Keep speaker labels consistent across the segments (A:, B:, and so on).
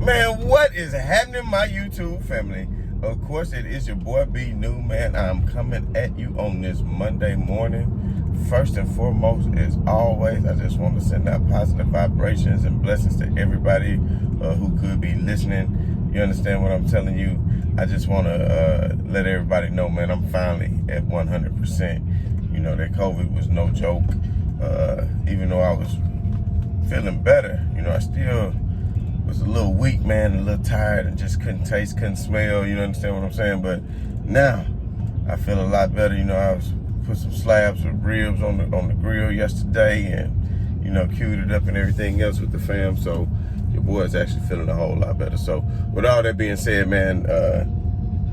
A: Man, what is happening, my YouTube family? Of course, it is your boy B New, man. I'm coming at you on this Monday morning. First and foremost, as always, I just want to send out positive vibrations and blessings to everybody who could be listening. You understand what I'm telling you? I just want to let everybody know, man, I'm finally at 100%. You know, that COVID was no joke. Even though I was feeling better, you know, I still was a little weak, man, a little tired, and just couldn't taste, couldn't smell, you understand what I'm saying? But now I feel a lot better. You know, I was put some slabs of ribs on the grill yesterday, and you know, queued it up and everything else with the fam. So your boy's actually feeling a whole lot better. So with all that being said, man,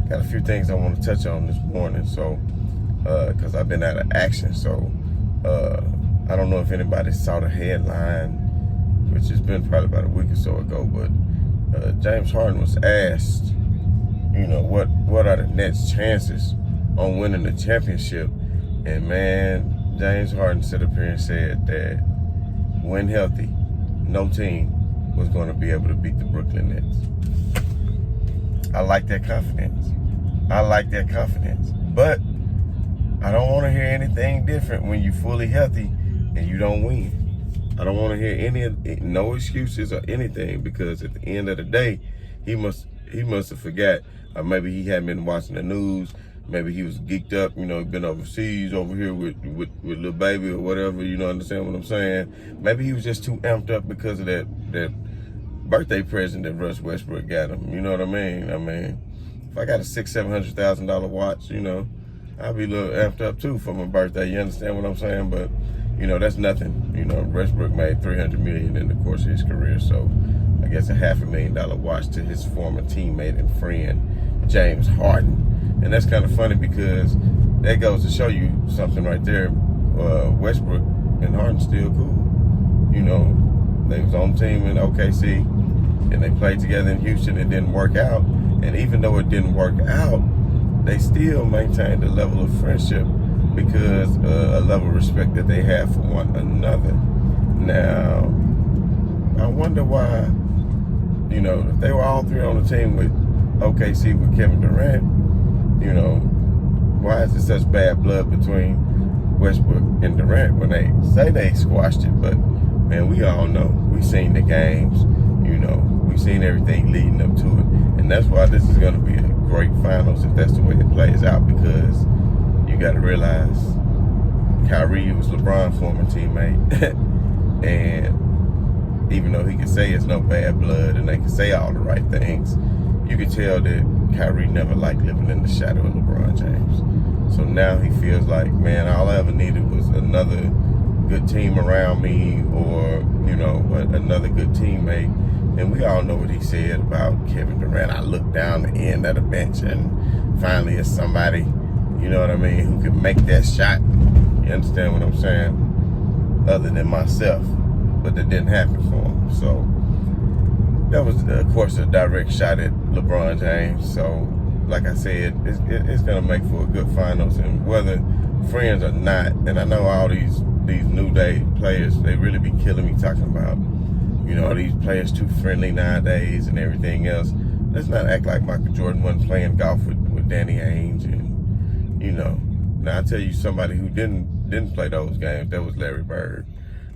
A: got a few things I want to touch on this morning. So because I've been out of action. So I don't know if anybody saw the headline, which has been probably about a week or so ago, but James Harden was asked, you know, what are the Nets' chances on winning the championship? And man, James Harden stood up here and said that when healthy, no team was going to be able to beat the Brooklyn Nets. I like that confidence. But I don't want to hear anything different when you're fully healthy and you don't win. I don't want to hear no excuses or anything, because at the end of the day, he must have forgot, or maybe he hadn't been watching the news. Maybe he was geeked up, you know, been overseas over here with little baby or whatever. You know, understand what I'm saying? Maybe he was just too amped up because of that birthday present that Russ Westbrook got him. You know what I mean? I mean, if I got a $600,000-$700,000 watch, you know, I'd be a little amped up too for my birthday. You understand what I'm saying? But you know, that's nothing. You know, Westbrook made $300 million in the course of his career, so I guess a $500,000 watch to his former teammate and friend, James Harden. And that's kind of funny, because that goes to show you something right there. Westbrook and Harden still cool. You know, they was on the team in OKC, and they played together in Houston. It didn't work out, and even though it didn't work out, they still maintained a level of friendship, because a level of respect that they have for one another. Now, I wonder why, you know, if they were all three on the team with OKC with Kevin Durant, you know, why is there such bad blood between Westbrook and Durant when they say they squashed it? But, man, we all know. We seen the games, you know, we seen everything leading up to it. And that's why this is going to be a great finals if that's the way it plays out, because you got to realize Kyrie was LeBron's former teammate. And even though he can say it's no bad blood and they can say all the right things, you can tell that Kyrie never liked living in the shadow of LeBron James. So now he feels like, man, all I ever needed was another good team around me, or, you know, another good teammate. And we all know what he said about Kevin Durant. I looked down the end of the bench and finally it's somebody, you know what I mean, who can make that shot. You understand what I'm saying? Other than myself. But that didn't happen for him. So that was, of course, a direct shot at LeBron James. So, like I said, it's going to make for a good finals. And whether friends or not, and I know all these new day players, they really be killing me talking about, you know, these players too friendly nowadays and everything else. Let's not act like Michael Jordan wasn't playing golf with Danny Ainge. And, you know, now I tell you somebody who didn't play those games, that was Larry Bird.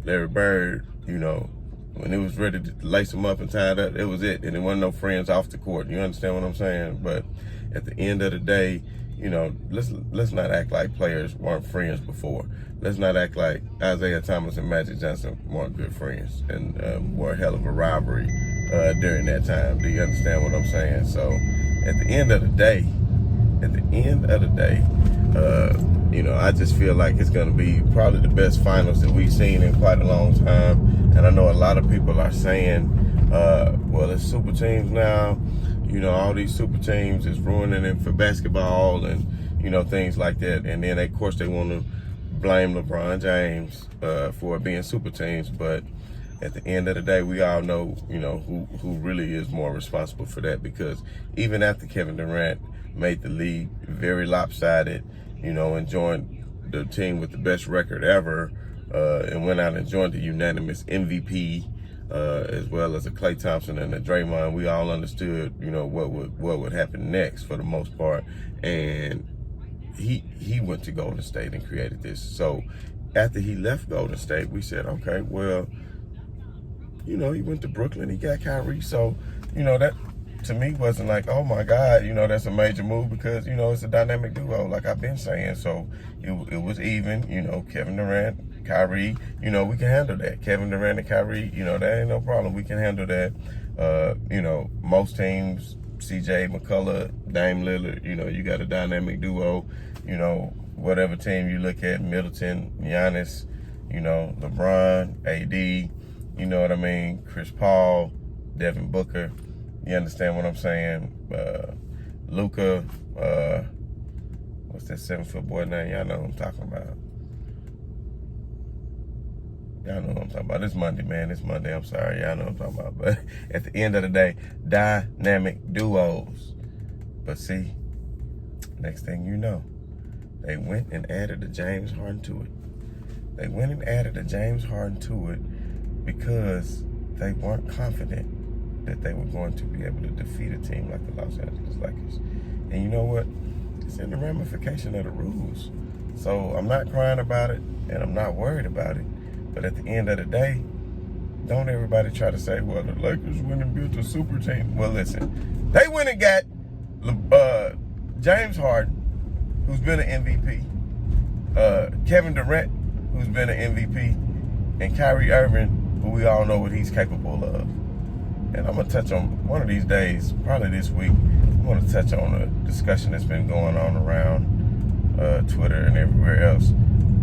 A: Larry Bird, you know, when it was ready to lace him up and tie it up, it was it. And there wasn't no friends off the court. You understand what I'm saying? But at the end of the day, you know, let's not act like players weren't friends before. Let's not act like Isaiah Thomas and Magic Johnson weren't good friends and were a hell of a rivalry during that time. Do you understand what I'm saying? So at the end of the day, you know, I just feel like it's going to be probably the best finals that we've seen in quite a long time. And I know a lot of people are saying, well, it's super teams now. You know, all these super teams is ruining it for basketball and, you know, things like that. And then, of course, they want to blame LeBron James for it being super teams. But at the end of the day, we all know, you know, who really is more responsible for that. Because even after Kevin Durant made the league very lopsided, you know, and joined the team with the best record ever, and went out and joined the unanimous MVP as well as a Klay Thompson and a Draymond. We all understood, what would happen next for the most part. And he went to Golden State and created this. So after he left Golden State, we said, okay, well, he went to Brooklyn. He got Kyrie. So, that to me wasn't like, oh my God, that's a major move because, it's a dynamic duo, like I've been saying. So it was even, Kevin Durant, Kyrie, we can handle that. Kevin Durant and Kyrie, that ain't no problem. We can handle that. Most teams, CJ McCullough, Dame Lillard, you got a dynamic duo. Whatever team you look at, Middleton, Giannis, LeBron, AD, you know what I mean? Chris Paul, Devin Booker. You understand what I'm saying? Luka, what's that 7-foot boy name? Y'all know what I'm talking about. Y'all know what I'm talking about. It's Monday, man. It's Monday. I'm sorry. Y'all know what I'm talking about. But at the end of the day, dynamic duos. But see, next thing you know, they went and added a James Harden to it. They went and added a James Harden to it because they weren't confident that they were going to be able to defeat a team like the Los Angeles Lakers. And you know what? It's in the ramification of the rules. So I'm not crying about it, and I'm not worried about it. But at the end of the day, don't everybody try to say, well, the Lakers went and built a super team. Well, listen, they went and got James Harden, who's been an MVP, Kevin Durant, who's been an MVP, and Kyrie Irving, who we all know what he's capable of. And I'm going to touch on one of these days, probably this week, I'm going to touch on a discussion that's been going on around Twitter and everywhere else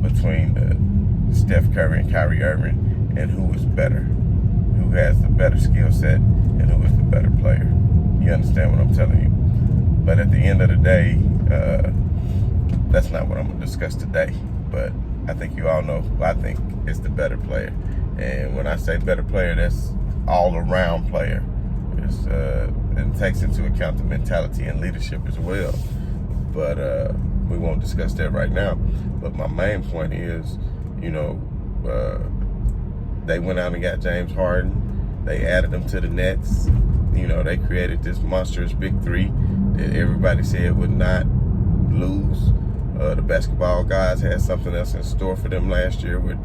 A: between Steph Curry and Kyrie Irving and who is better, who has the better skill set and who is the better player. You understand what I'm telling you? But at the end of the day, that's not what I'm going to discuss today. But I think you all know who I think is the better player. And when I say better player, that's all-around player. And takes into account the mentality and leadership as well. But we won't discuss that right now. But my main point is, they went out and got James Harden. They added him to the Nets. They created this monstrous big three that everybody said would not lose. The basketball guys had something else in store for them last year with,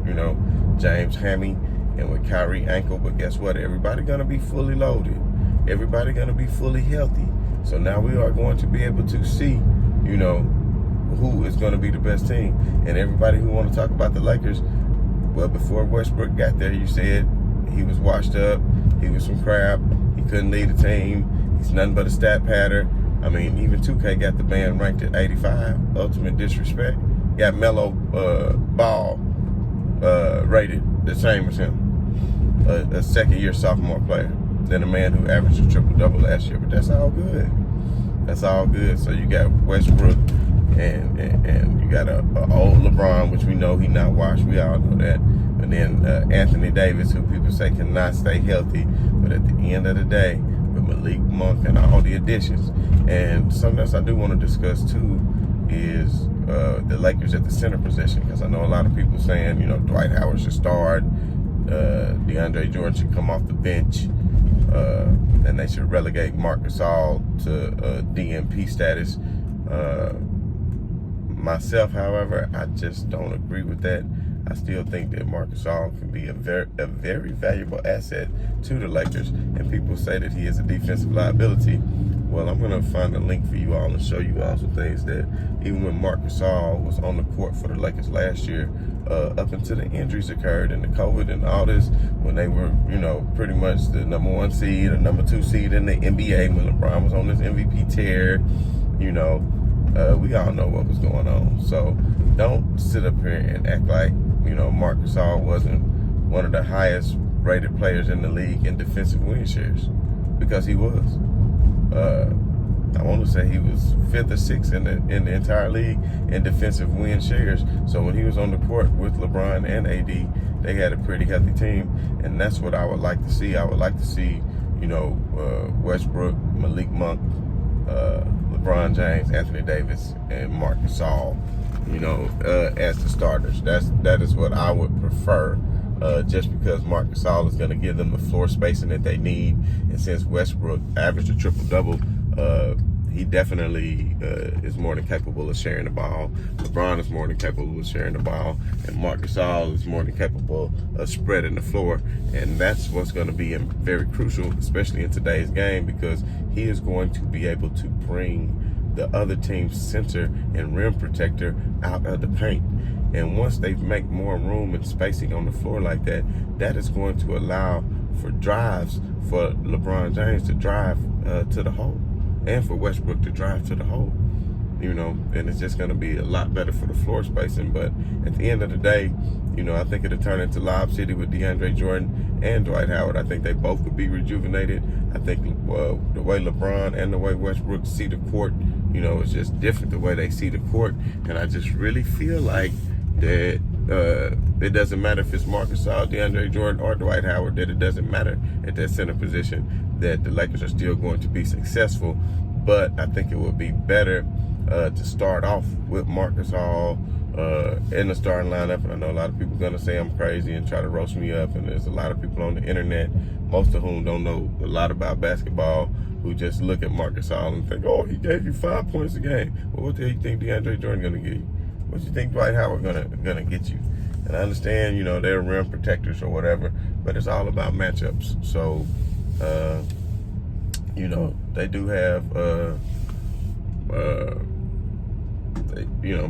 A: James Hammy and with Kyrie ankle. But guess what? Everybody going to be fully loaded. Everybody going to be fully healthy. So now we are going to be able to see, who is going to be the best team. And everybody who want to talk about the Lakers, well, before Westbrook got there, you said he was washed up. He was some crap. He couldn't lead a team. He's nothing but a stat patter. I mean, even 2K got the band ranked at 85. Ultimate disrespect. Got Melo Ball rated the same as him. A second-year sophomore player. Than a man who averaged a triple-double last year. But that's all good. That's all good. So you got Westbrook and you got a old LeBron, which we know he not washed. We all know that. And then Anthony Davis, who people say cannot stay healthy. But at the end of the day, with Malik Monk and all the additions. And something else I do want to discuss, too, is the Lakers at the center position. Because I know a lot of people saying, Dwight Howard should start. DeAndre Jordan should come off the bench. And they should relegate Marc Gasol to DNP status. Myself, however, I just don't agree with that. I still think that Marc Gasol can be a very valuable asset to the Lakers. And people say that he is a defensive liability. Well, I'm going to find a link for you all and show you all some things that even when Marc Gasol was on the court for the Lakers last year, up until the injuries occurred and the COVID and all this, when they were, pretty much the number 1 seed or number 2 seed in the NBA, when LeBron was on this MVP tear, we all know what was going on. So don't sit up here and act like, Marc Gasol wasn't one of the highest rated players in the league in defensive win shares, because he was. I want to say he was 5th or 6th in the entire league in defensive win shares. So when he was on the court with LeBron and AD, they had a pretty healthy team, and that's what I would like to see. I would like to see, Westbrook, Malik Monk, LeBron James, Anthony Davis, and Marc Gasol, as the starters. That is what I would prefer just because Marc Gasol is going to give them the floor spacing that they need. And since Westbrook averaged a triple-double, he definitely is more than capable of sharing the ball. LeBron is more than capable of sharing the ball. And Marc Gasol is more than capable of spreading the floor. And that's what's going to be very crucial, especially in today's game, because he is going to be able to bring the other team's center and rim protector out of the paint. And once they make more room and spacing on the floor like that, that is going to allow for drives for LeBron James to drive to the hole, and for Westbrook to drive to the hole, and it's just going to be a lot better for the floor spacing. But at the end of the day, I think it'll turn into Lob City with DeAndre Jordan and Dwight Howard. I think they both could be rejuvenated. I think the way LeBron and the way Westbrook see the court, it's just different the way they see the court. And I just really feel like that it doesn't matter if it's Marc Gasol, DeAndre Jordan, or Dwight Howard, that it doesn't matter at that center position, that the Lakers are still going to be successful. But I think it would be better to start off with Marc Gasol in the starting lineup. And I know a lot of people are going to say I'm crazy and try to roast me up, and there's a lot of people on the internet, most of whom don't know a lot about basketball, who just look at Marc Gasol and think, oh, he gave you 5 points a game. Well, what do you think DeAndre Jordan going to give you? What do you think Dwight Howard gonna get you? And I understand, they're rim protectors or whatever, but it's all about matchups. So, they do have,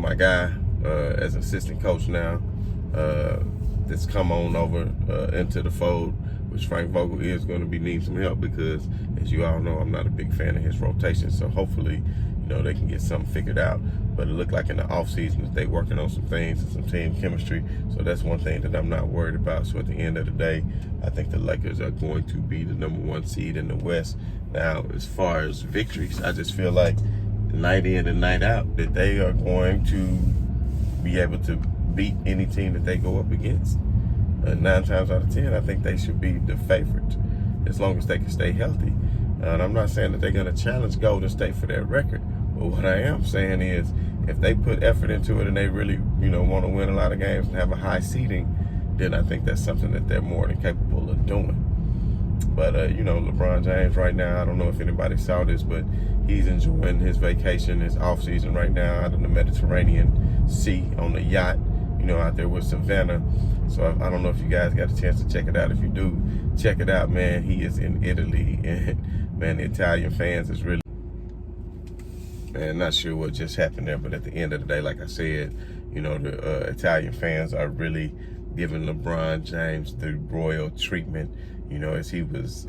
A: my guy as assistant coach now, that's come on over into the fold, which Frank Vogel is going to be needing some help, because, as you all know, I'm not a big fan of his rotation. So hopefully, they can get something figured out. But it looked like in the offseason they working on some things and some team chemistry. So that's one thing that I'm not worried about. So at the end of the day, I think the Lakers are going to be the #1 seed in the West. Now, as far as victories, I just feel like night in and night out that they are going to be able to beat any team that they go up against. 9 times out of 10, I think they should be the favorite, as long as they can stay healthy. And I'm not saying that they're going to challenge Golden State for that record. But what I am saying is, if they put effort into it and they really, want to win a lot of games and have a high seeding, then I think that's something that they're more than capable of doing. But, LeBron James right now, I don't know if anybody saw this, but he's enjoying his vacation, his off season right now out in the Mediterranean Sea on the yacht, out there with Savannah. So I don't know if you guys got a chance to check it out. If you do, check it out, man. He is in Italy, and, man, the Italian fans is really, man, not sure what just happened there, but at the end of the day, like I said, the Italian fans are really giving LeBron James the royal treatment. As he was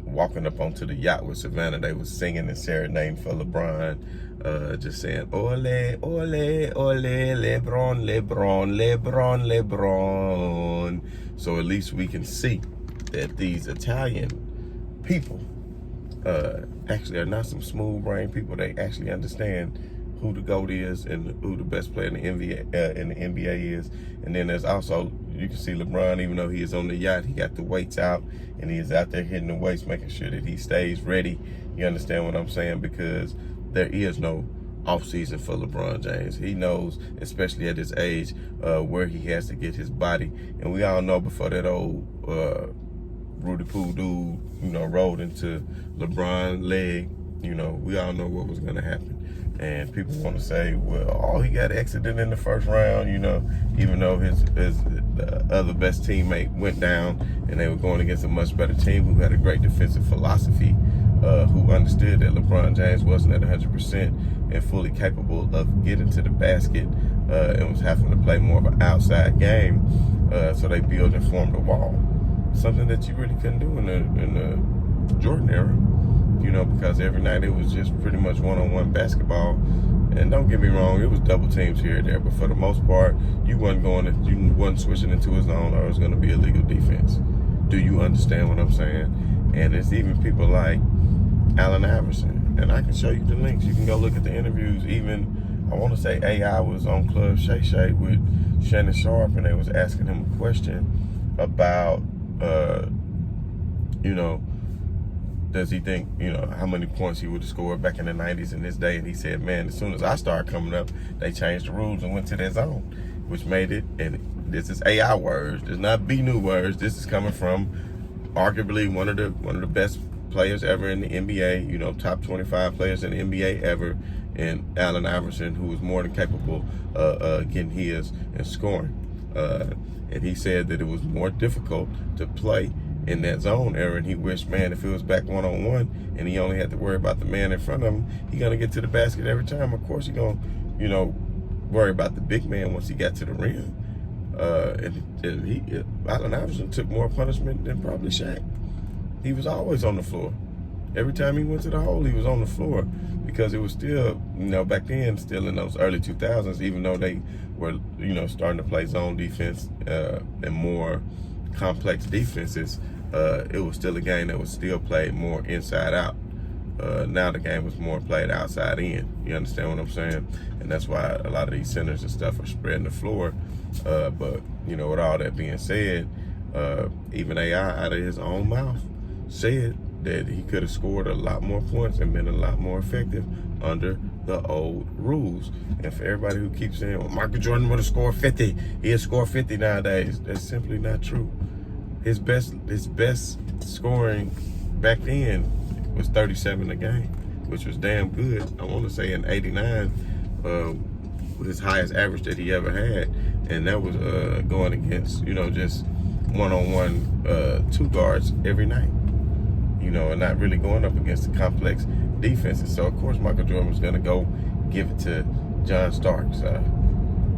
A: walking up onto the yacht with Savannah, they was singing and serenading for LeBron, just saying, ole, ole, ole, LeBron, LeBron, LeBron, LeBron. So at least we can see that these Italian people actually are not some smooth-brained people. They actually understand who the GOAT is and who the best player in the NBA is. And then there's also, you can see LeBron, even though he is on the yacht, he got the weights out, and he is out there hitting the weights, making sure that he stays ready. You understand what I'm saying? Because there is no offseason for LeBron James. He knows, especially at his age, where he has to get his body. And we all know before that old Rudy Poo dude, rolled into LeBron's leg, we all know what was going to happen. And people want to say, well, he got exited in the first round, even though his other best teammate went down, and they were going against a much better team who had a great defensive philosophy, who understood that LeBron James wasn't at 100% and fully capable of getting to the basket, and was having to play more of an outside game. So they built and formed a wall, something that you really couldn't do in the Jordan era. Because every night it was just pretty much one-on-one basketball. And don't get me wrong, it was double teams here and there, but for the most part, you wasn't switching into a zone, or it was going to be illegal defense. Do you understand what I'm saying? And it's even people like Allen Iverson, and I can show you the links. You can go look at the interviews. Even, I want to say AI was on Club Shay Shay with Shannon Sharp, and they was asking him a question about, does he think, how many points he would have scored back in the 90s in this day? And he said, man, as soon as I started coming up, they changed the rules and went to their zone, which made it, and this is AI words. This is not B new words. This is coming from arguably one of the best players ever in the NBA. You know, top 25 players in the NBA ever, and Allen Iverson, who was more than capable of getting his and scoring. And he said that it was more difficult to play in that zone era, and he wished, man, if it was back one-on-one and he only had to worry about the man in front of him, he gonna get to the basket every time. Of course, he gonna, you know, worry about the big man once he got to the rim. Allen Iverson took more punishment than probably Shaq. He was always on the floor. Every time he went to the hole, he was on the floor, because it was still, you know, back then, still in those early 2000s, even though they were, you know, starting to play zone defense and more complex defenses, it was still a game that was still played more inside out. Now the game was more played outside in. You understand what I'm saying? And that's why a lot of these centers and stuff are spreading the floor. But, you know, with all that being said, even AI out of his own mouth said that he could have scored a lot more points and been a lot more effective under the old rules. And for everybody who keeps saying, well, Michael Jordan would have scored 50, he'll score 50 nowadays, that's simply not true. His best scoring back then was 37 a game, which was damn good. I want to say in '89, his highest average that he ever had, and that was going against, you know, just one-on-one two guards every night, you know, and not really going up against the complex defenses. So of course Michael Jordan was going to go give it to John Starks,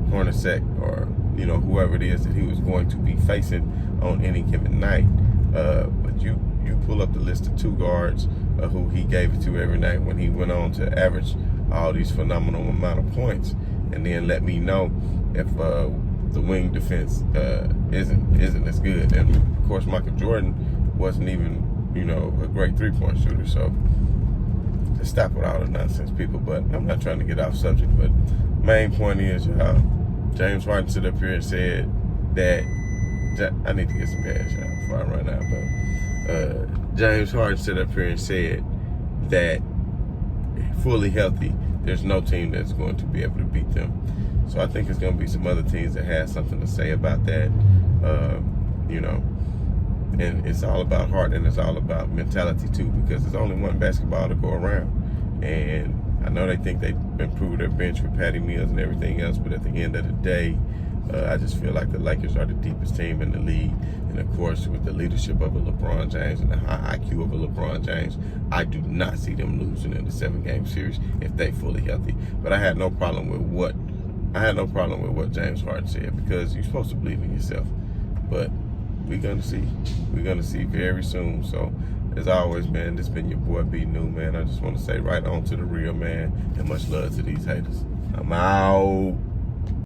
A: Hornacek, or, you know, whoever it is that he was going to be facing on any given night. But you pull up the list of two guards who he gave it to every night when he went on to average all these phenomenal amount of points, and then let me know if the wing defense isn't as good. And of course Michael Jordan wasn't even, you know, a great three-point shooter. So just stop with all the nonsense, people. But I'm not trying to get off subject, but main point is, James Harden stood up here and said that, I need to get some gas, y'all, before I run out. But James Harden stood up here and said that fully healthy, there's no team that's going to be able to beat them. So I think it's going to be some other teams that have something to say about that, you know. And it's all about heart, and it's all about mentality too, because there's only one basketball to go around. And I know they think they've improved their bench with Patty Mills and everything else, but at the end of the day, I just feel like the Lakers are the deepest team in the league. And of course, with the leadership of a LeBron James and the high IQ of a LeBron James, I do not see them losing in the 7-game series if they fully healthy. But I had no problem with what James Harden said, because you're supposed to believe in yourself. But we're gonna see very soon. So as always, man, this been your boy B New, man. I just want to say right on to the real, man, and much love to these haters. I'm out.